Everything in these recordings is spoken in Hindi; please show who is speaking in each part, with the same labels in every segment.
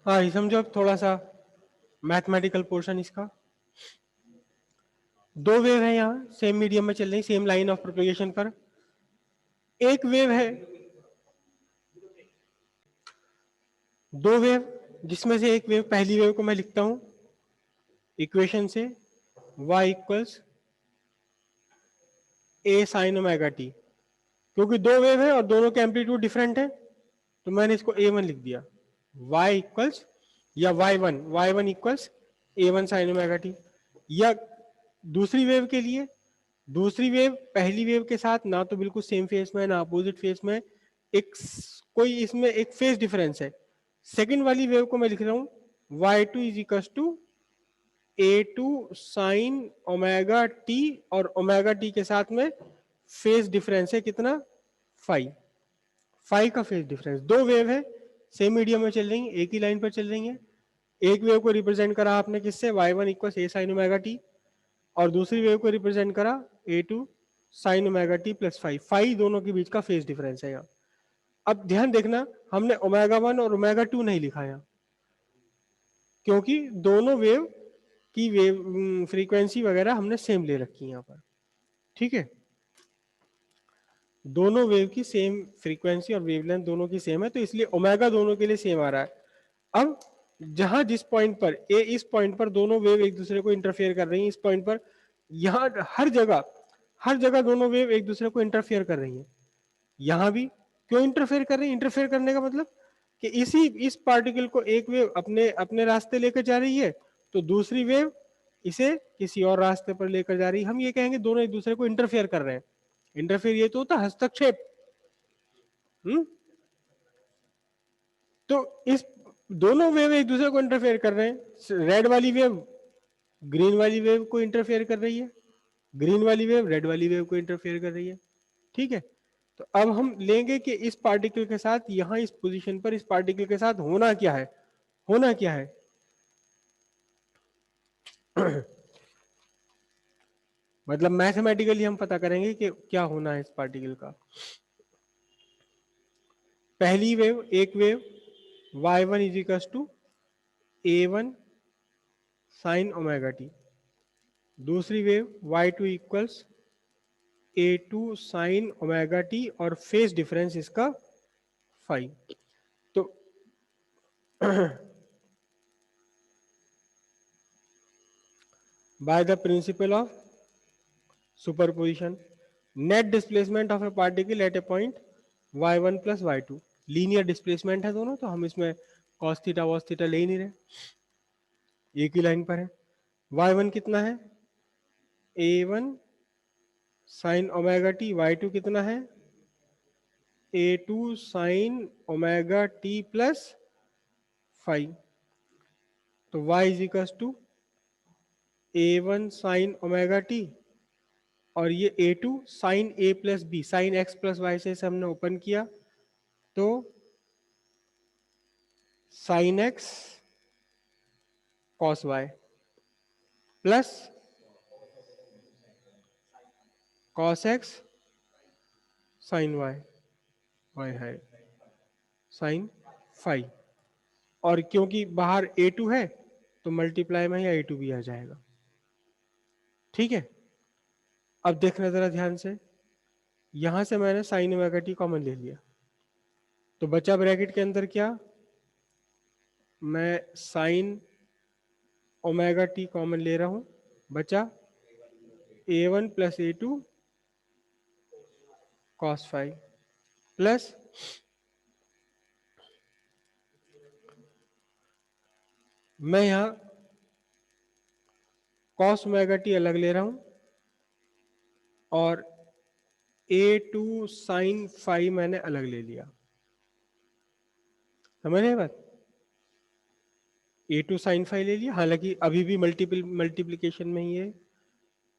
Speaker 1: हाँ, ये समझो अब थोड़ा सा मैथमेटिकल पोर्शन इसका। दो वेव है यहाँ, सेम मीडियम में चल रही, सेम लाइन ऑफ प्रोपेगेशन पर। एक वेव है, दो वेव, जिसमें से एक वेव, पहली वेव को मैं लिखता हूं इक्वेशन से, y equals a sine omega T. क्योंकि दो वेव है और दोनों के एम्पलीट्यूड डिफरेंट है, तो मैंने इसको a1 लिख दिया। y इक्वल्स या y1 equals a1 sine omega T. या दूसरी वेव के लिए, दूसरी वेव पहली वेव के साथ ना तो बिल्कुल सेम फेस में ना अपोजिट फेस में, एक कोई इसमें एक फेस डिफरेंस है। सेकंड वाली वेव को मैं लिख रहा हूं y2 is equal to a2 sine omega T, और ओमेगा टी के साथ में फेस डिफरेंस है कितना, फाइव। फाइव का फेस डिफरेंस। दो वेव है, सेम मीडियम में चल रही है, एक ही लाइन पर चल रही है। एक वेव को रिप्रेजेंट करा आपने किससे, y1 इक्वल ए साइन ओमेगा टी, और दूसरी वेव को रिप्रेजेंट करा a2 sine omega t plus five. Five दोनों के बीच का फेस डिफरेंस है यहाँ। अब ध्यान देखना, हमने ओमेगा 1 और ओमेगा 2 नहीं लिखा यहाँ, क्योंकि दोनों वेव की वेव फ्रीक्वेंसी वगैरह हमने सेम ले रखी है यहाँ पर। ठीक है, दोनों वेव की सेम फ्रीक्वेंसी और वेवलेंथ दोनों की सेम है, तो इसलिए ओमेगा दोनों के लिए सेम आ रहा है। अब जहां जिस पॉइंट पर इस पॉइंट पर दोनों वेव एक दूसरे को इंटरफेयर कर रही हैं, इस पॉइंट पर, यहां हर जगह दोनों वेव एक दूसरे को इंटरफेयर कर रही हैं। यहां भी क्यों इंटरफेयर कर रही है, इंटरफेयर करने का मतलब कि इस पार्टिकल को एक वेव अपने अपने रास्ते लेकर जा रही है, तो दूसरी वेव इसे किसी और रास्ते पर लेकर जा रही है। हम ये कहेंगे दोनों एक दूसरे को इंटरफेयर कर रहे हैं। इंटरफेयर ये तो होता है हस्तक्षेप। तो इस दोनों वेव एक दूसरे को इंटरफेयर कर रहे हैं। रेड वाली वेव ग्रीन वाली वेव को इंटरफेयर कर रही है, ग्रीन वाली वेव रेड वाली वेव को इंटरफेयर कर रही है। ठीक है, तो अब हम लेंगे कि इस पार्टिकल के साथ यहां इस पोजीशन पर इस पार्टिकल के साथ होना क्या है, होना क्या है। मतलब मैथमेटिकली हम पता करेंगे कि क्या होना है इस पार्टिकल का। पहली वेव, एक wave y1 is equal to a1 sine omega T, दूसरी wave y2 equals a2 sine omega T, और फेस डिफरेंस इसका 5। तो by the principle of superposition, net displacement of a particle at a point y1 plus y2, linear displacement है दोनों, तो हम इसमें cos थीटा वॉस थीटा ले ही नहीं रहे, एक ही लाइन पर है। y1 कितना है, a1 sine omega T, y2 कितना है, a2 sine omega t plus 5। तो y is equal to a1 sine omega T, और ये a2 sine a plus B, sine X plus Y से हमने ओपन किया, तो sine x cos Y plus cos x sine Y, Y है साइन फाइव। और क्योंकि बाहर a2 है तो मल्टीप्लाई में ही a2 भी आ जाएगा। ठीक है, अब देखना जरा ध्यान से, यहां से मैंने साइन ओमेगा टी कॉमन ले लिया, तो बचा ब्रैकेट के अंदर क्या, मैं साइन ओमेगा टी कॉमन ले रहा हूं, बचा a1 plus a2 cos five plus मैं यहां कॉस ओमेगा टी अलग ले रहा हूं, और a2 साइन फाइव मैंने अलग ले लिया। समझ रहे बात, a2 साइन फाइव ले लिया, हालांकि अभी भी मल्टीप्लिकेशन में ही है।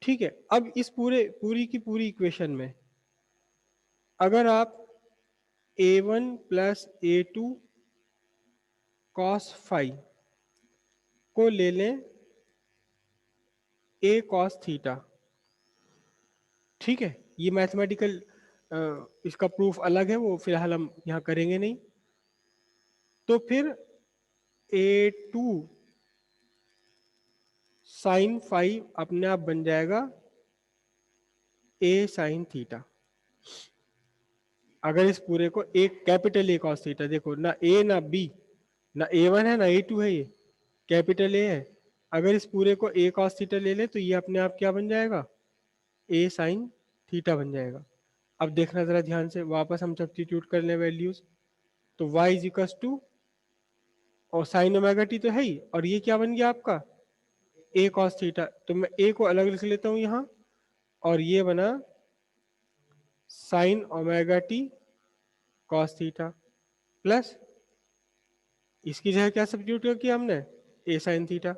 Speaker 1: ठीक है, अब इस पूरी की पूरी इक्वेशन में अगर आप a1 plus a2 cos five को ले लें a कॉस थीटा, ठीक है, ये मैथमेटिकल इसका प्रूफ अलग है, वो फिलहाल हम यहाँ करेंगे नहीं। तो फिर A2 साइन फाइव अपने आप बन जाएगा A साइन थीटा। अगर इस पूरे को एक कैपिटल ए कॉस थीटा, देखो ना ए ना बी ना A1 है ना A2 है, ये कैपिटल ए है। अगर इस पूरे को ए कॉस थीटा ले ले तो ये अपने आप क्या बन जाएगा, ए साइन थीटा बन जाएगा। अब देखना जरा ध्यान से, वापस हम सब्स्टिट्यूट कर लें वैल्यूज। तो y इज इक्वल टू, और साइन ओमेगा टी तो है ही, और ये क्या बन गया आपका ए कॉस थीटा। तो मैं ए को अलग लिख लेता हूं यहां, और ये बना sign omega t cos theta plus, इसकी जगह क्या सब्स्टिट्यूट किया हमने, ए साइन थीटा।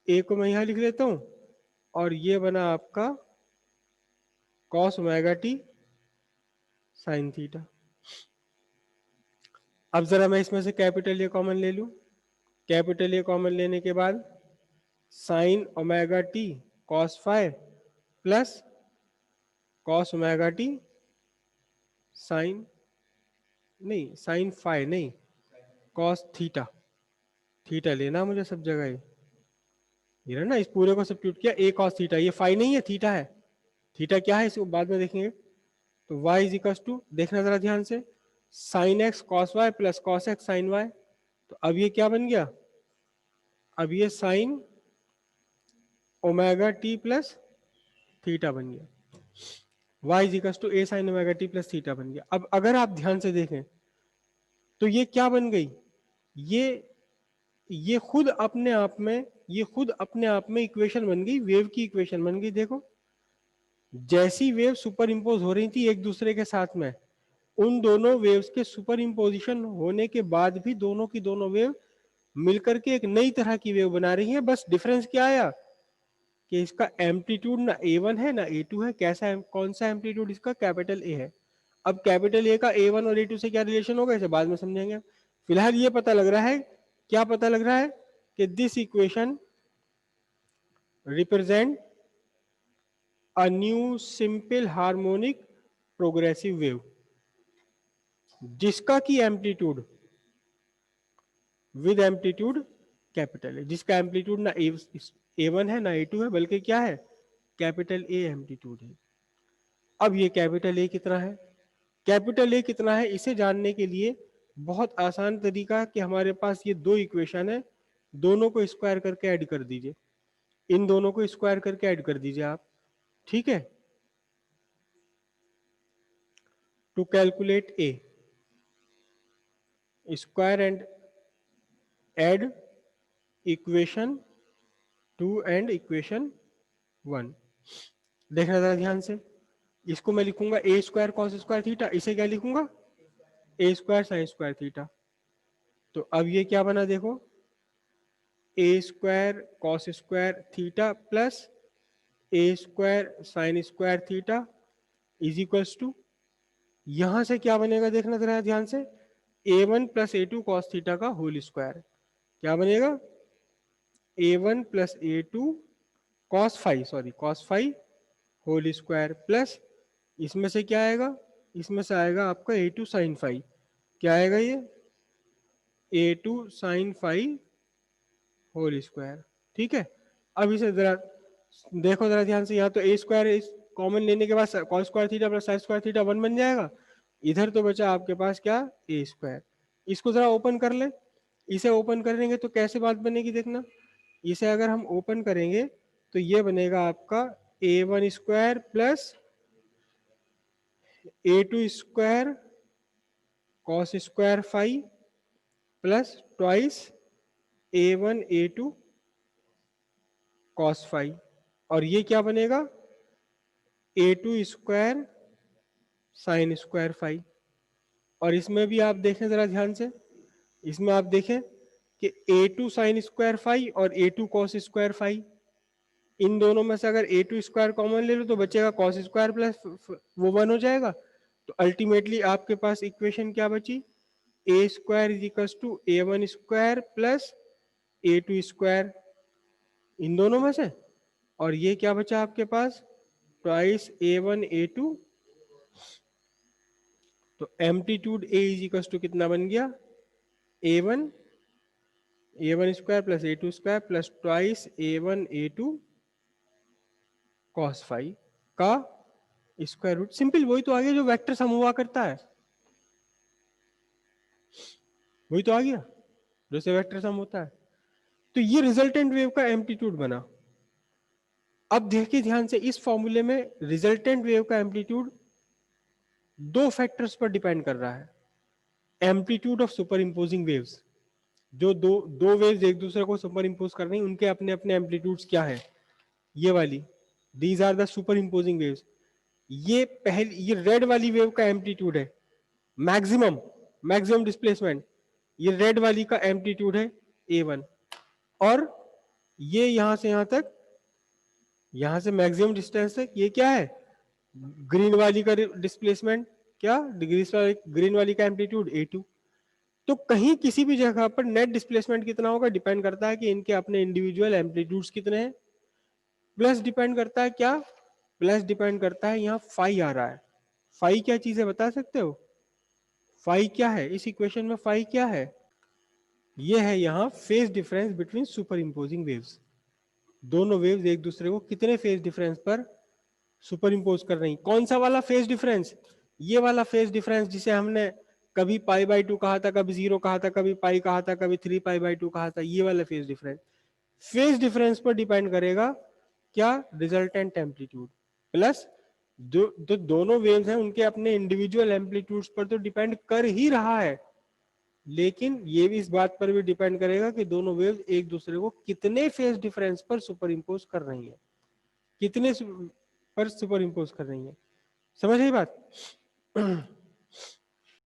Speaker 1: ए को मैं यहां लिख लेता हूं, और ये बना आपका cos omega t sine theta. अब जरा मैं इसमें से कैपिटल ए कॉमन ले लूं। कैपिटल ए कॉमन लेने के बाद sine omega t cos five plus cos omega t sine, नहीं साइन फाइव नहीं, कॉस थीटा। थीटा लेना मुझे सब जगह, ये ना इस पूरे को सब्स्टिट्यूट किया, ए कॉस थीटा, ये फाइव नहीं है थीटा है। थीटा क्या है इसको बाद में देखेंगे। तो y इज इक्वल टू, देखना जरा ध्यान से, sine x cos Y plus cos x sine y. तो अब ये क्या बन गया, अब ये sine omega t plus theta बन गया। y is equal to A sine omega t plus theta बन गया। अब अगर आप ध्यान से देखें तो ये क्या बन गई, ये ये खुद अपने आप में, ये खुद अपने आप में इक्वेशन बन गई, वेव की इक्वेशन बन गई। देखो जैसी वेव सुपर इम्पोज हो रही थी एक दूसरे के साथ में, उन दोनों वेव्स के सुपर इम्पोजिशन होने के बाद भी दोनों की दोनों वेव मिलकर के एक नई तरह की वेव बना रही है। बस डिफरेंस क्या आया कि इसका एम्पलीट्यूड ना A1 है ना A2 है। कैसा है, कौन सा एम्पलीट्यूड इसका, कैपिटल ए है। अब कैपिटल ए का A1 और A2 से क्या रिलेशन होगा इसे बाद में समझेंगे। फिलहाल ये पता लग रहा है, क्या पता लग रहा है कि this equation represent a new simple harmonic progressive wave, जिसका की एम्पलीट्यूड विद एम्पलीट्यूड कैपिटल है, जिसका एम्पलीट्यूड ना A1 है ना A2 है, बल्कि क्या है, कैपिटल ए एम्पलीट्यूड है। अब ये कैपिटल ए कितना है, कैपिटल ए कितना है इसे जानने के लिए बहुत आसान तरीका कि हमारे पास ये दो इक्वेशन है, दोनों को स्क्वायर करके ऐड कर दीजिए। इन दोनों को स्क्वायर करके ऐड कर दीजिए आप, ठीक है। To calculate A, square and add equation 2 and equation 1। देखना जरा ध्यान से, इसको मैं लिखूंगा A square cos square theta, इसे क्या लिखूंगा, A square sine square theta. तो अब ये क्या बना देखो, A square cos square theta plus A square sine square theta is equals to, यहां से क्या बनेगा देखना जरा ध्यान से, A1 plus A2 cos theta का होल स्क्वायर। क्या बनेगा, A1 plus A2 cos five, sorry cos five whole square plus, इसमें से क्या आएगा, इसमें से आएगा आपका A2 साइन फाइव। क्या आएगा ये, A2 sign five whole square, ठीक है। अब इसे जरा देखो जरा ध्यान से, यहाँ तो ए स्क्वायर कॉमन लेने के बाद cos square theta plus sign square theta 1 बन जाएगा। इधर तो बचा आपके पास क्या, ए स्क्वायर। इसको जरा ओपन कर ले, इसे ओपन करेंगे तो कैसे बात बनेगी देखना। इसे अगर हम ओपन करेंगे तो ये बनेगा आपका A1 square plus A2 square cos square five plus twice A1 A2 cos five, और ये क्या बनेगा, A2 square sine square five. और इसमें भी आप देखें जरा ध्यान से, इसमें आप देखें कि A2 साइन स्क्वायर फाइव और A2 कॉस स्क्वायर फाइव, इन दोनों में से अगर A2 स्क्वायर कॉमन ले लो तो बचेगा कॉस स्क्वायर प्लस वो 1 हो जाएगा। तो अल्टीमेटली आपके पास इक्वेशन क्या बची, A square is equal to A1 square plus A2 square, इन दोनों में से। और ये क्या बचा आपके पास, ट्वाइस A1 A2। तो amplitude A is equal to कितना बन गया, A1 a1 square plus a2 square plus twice a1 a2 cos phi का स्क्वायर रूट। सिंपल वही तो आ गया जो वेक्टर सम हुआ करता है, वही तो आ गया जैसे वेक्टर सम होता है। तो ये रिजल्टेंट वेव का एम्पलीट्यूड बना। अब देखिए ध्यान से, इस फॉर्मूले में रिजल्टेंट वेव का एम्पलीट्यूड दो फैक्टर्स पर डिपेंड कर रहा है। Amplitude of super imposing waves, जो दो दो वेव्स एक दूसरे को सुपर इम्पोज कर रही हैं, उनके अपने अपने एम्पलीट्यूड्स क्या है, ये वाली, these are the superimposing waves. ये रेड वाली वेव का एम्पलीट्यूड है मैक्सिमम, मैक्सिमम डिस्प्लेसमेंट, ये रेड वाली का एम्पलीट्यूड है a1। और ये यहां से यहां तक, यहां से मैक्सिमम डिस्टेंस तक ये क्या है, ग्रीन वाली का डिस्प्लेसमेंट, क्या ग्रीन वाली का एम्पलीट्यूड a2। तो कहीं किसी भी जगह पर नेट डिस्प्लेसमेंट कितना होगा डिपेंड करता है कि इनके अपने इंडिविजुअल एम्पलीट्यूड्स कितने हैं, प्लस डिपेंड करता है क्या, प्लस डिपेंड करता है यहाँ फाई आ रहा है। फाई क्या चीज है बता सकते हो, फाई क्या है इस इक्वेशन में, फाई क्या है, ये है यहाँ phase difference between super imposing waves. दोनों वेव्स एक दूसरे को कितने फेज डिफरेंस पर सुपर इम्पोज कर रही। कौन सा वाला फेज डिफरेंस, ये वाला फेज डिफरेंस जिसे हमने कभी पाई बाई टू कहा था, कभी जीरो कहा था, कभी पाई कहा था, कभी 3 पाई बाई टू कहा था, ये वाला फेज डिफरेंस। फेज डिफरेंस पर डिपेंड करेगा क्या, रिजल्टेंट एम्पलीट्यूड, प्लस जो दोनों वेव्स हैं उनके अपने इंडिविजुअल एम्पलीट्यूड्स पर तो डिपेंड कर ही रहा है, लेकिन ये भी इस बात पर भी डिपेंड करेगा कि दोनों वेव्स एक दूसरे को कितने फेज डिफरेंस पर सुपर इम्पोज कर रही है, कितने पर सुपर इम्पोज कर रही है। समझ आई बात।